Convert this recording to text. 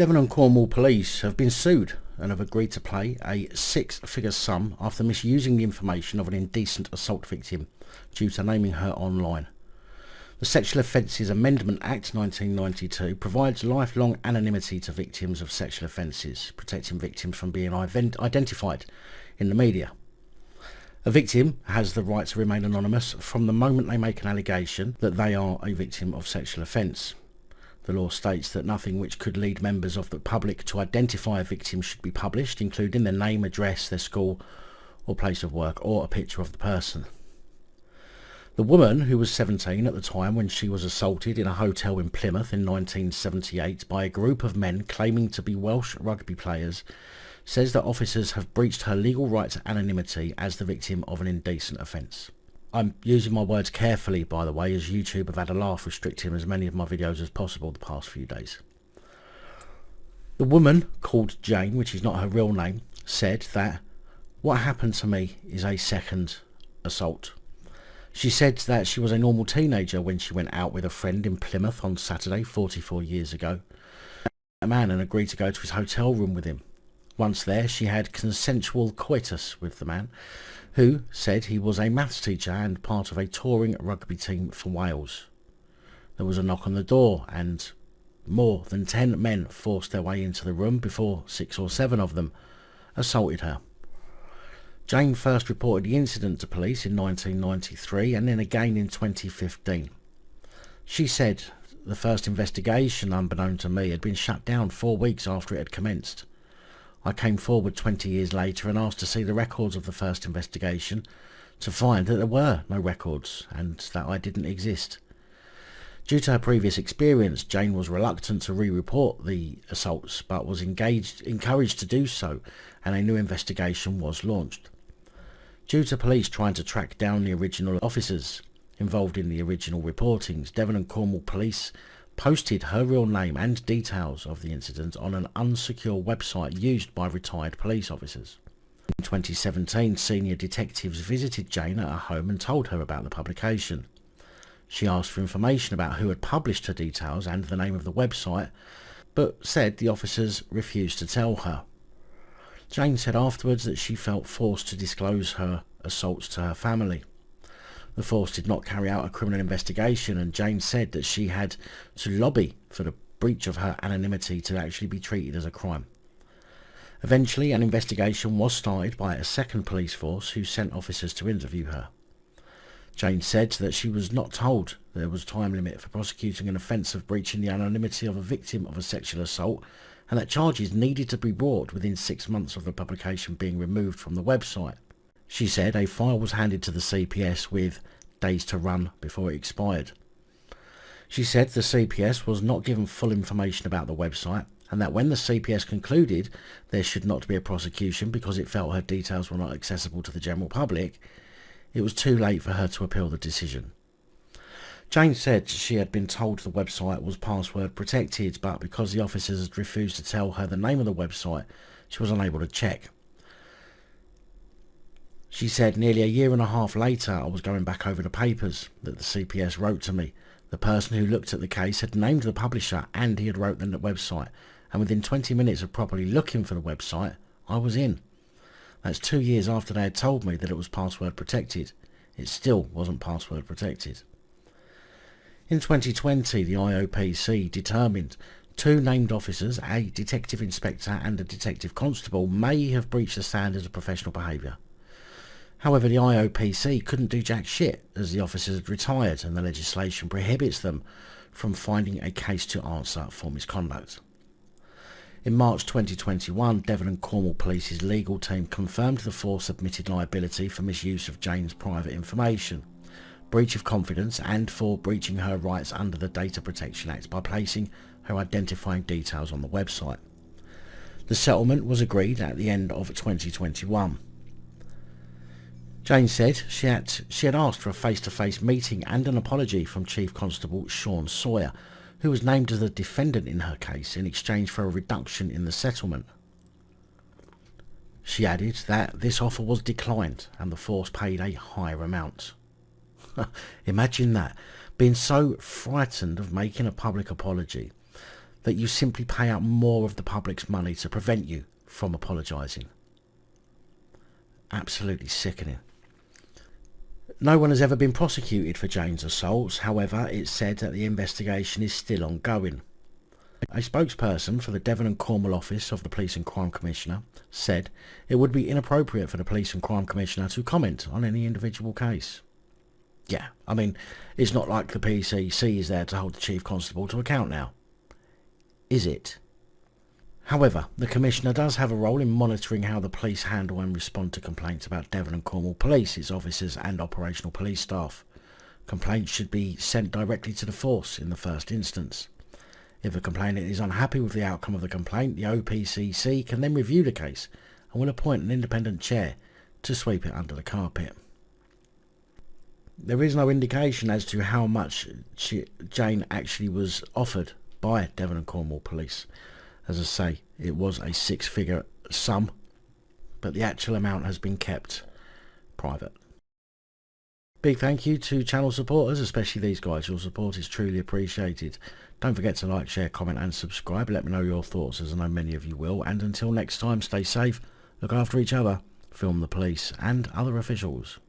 Devon and Cornwall police have been sued and have agreed to pay a six-figure sum after misusing the information of an indecent assault victim due to naming her online. The Sexual Offences Amendment Act 1992 provides lifelong anonymity to victims of sexual offences, protecting victims from being identified in the media. A victim has the right to remain anonymous from the moment they make an allegation that they are a victim of sexual offence. The law states that nothing which could lead members of the public to identify a victim should be published, including their name, address, their school or place of work, or a picture of the person. The woman, who was 17 at the time when she was assaulted in a hotel in Plymouth in 1978 by a group of men claiming to be Welsh rugby players, says that officers have breached her legal right to anonymity as the victim of an indecent offence. I'm using my words carefully, by the way, as YouTube have had a laugh restricting as many of my videos as possible the past few days. The woman, called Jane, which is not her real name, said that what happened to me is a second assault. She said that she was a normal teenager when she went out with a friend in Plymouth on Saturday 44 years ago. A man and agreed to go to his hotel room with him. Once there, she had consensual coitus with the man, who said he was a maths teacher and part of a touring rugby team for Wales. There was a knock on the door and more than 10 men forced their way into the room before 6 or 7 of them assaulted her. Jane first reported the incident to police in 1993 and then again in 2015. She said the first investigation, unbeknown to me, had been shut down 4 weeks after it had commenced. I came forward 20 years later and asked to see the records of the first investigation, to find that there were no records and that I didn't exist. Due to her previous experience, Jane was reluctant to re-report the assaults, but was encouraged to do so, and a new investigation was launched. Due to police trying to track down the original officers involved in the original reportings, Devon and Cornwall police posted her real name and details of the incident on an unsecure website used by retired police officers. In 2017, senior detectives visited Jane at her home and told her about the publication. She asked for information about who had published her details and the name of the website, but said the officers refused to tell her. Jane said afterwards that she felt forced to disclose her assaults to her family. The force did not carry out a criminal investigation, and Jane said that she had to lobby for the breach of her anonymity to actually be treated as a crime. Eventually, an investigation was started by a second police force who sent officers to interview her. Jane said that she was not told there was a time limit for prosecuting an offence of breaching the anonymity of a victim of a sexual assault, and that charges needed to be brought within 6 months of the publication being removed from the website. She said a file was handed to the CPS with days to run before it expired. She said the CPS was not given full information about the website, and that when the CPS concluded there should not be a prosecution because it felt her details were not accessible to the general public, it was too late for her to appeal the decision. Jane said she had been told the website was password protected, but because the officers had refused to tell her the name of the website, she was unable to check. She said nearly a year and a half later I was going back over the papers that the CPS wrote to me. The person who looked at the case had named the publisher and he had wrote the website, and within 20 minutes of properly looking for the website, I was in. That's 2 years after they had told me that it was password protected. It still wasn't password protected. In 2020, the IOPC determined 2 named officers, a detective inspector and a detective constable, may have breached the standards of professional behaviour. However, the IOPC couldn't do jack shit as the officers had retired, and the legislation prohibits them from finding a case to answer for misconduct. In March 2021, Devon and Cornwall Police's legal team confirmed the force admitted liability for misuse of Jane's private information, breach of confidence, and for breaching her rights under the Data Protection Act by placing her identifying details on the website. The settlement was agreed at the end of 2021. Jane said she had asked for a face-to-face meeting and an apology from Chief Constable Sean Sawyer, who was named as the defendant in her case, in exchange for a reduction in the settlement. She added that this offer was declined and the force paid a higher amount. Imagine that, being so frightened of making a public apology that you simply pay out more of the public's money to prevent you from apologising. Absolutely sickening. No one has ever been prosecuted for Jane's assaults. However, it's said that the investigation is still ongoing. A spokesperson for the Devon and Cornwall office of the Police and Crime Commissioner said it would be inappropriate for the Police and Crime Commissioner to comment on any individual case. Yeah, I mean, it's not like the PCC is there to hold the Chief Constable to account now, is it? However, the Commissioner does have a role in monitoring how the police handle and respond to complaints about Devon and Cornwall Police, its officers and operational police staff. Complaints should be sent directly to the force in the first instance. If a complainant is unhappy with the outcome of the complaint, the OPCC can then review the case and will appoint an independent chair to sweep it under the carpet. There is no indication as to how much Jane actually was offered by Devon and Cornwall Police. As I say, it was a six-figure sum, but the actual amount has been kept private. Big thank you to channel supporters, especially these guys. Your support is truly appreciated. Don't forget to like, share, comment and subscribe. Let me know your thoughts, as I know many of you will. And until next time, stay safe, look after each other, film the police and other officials.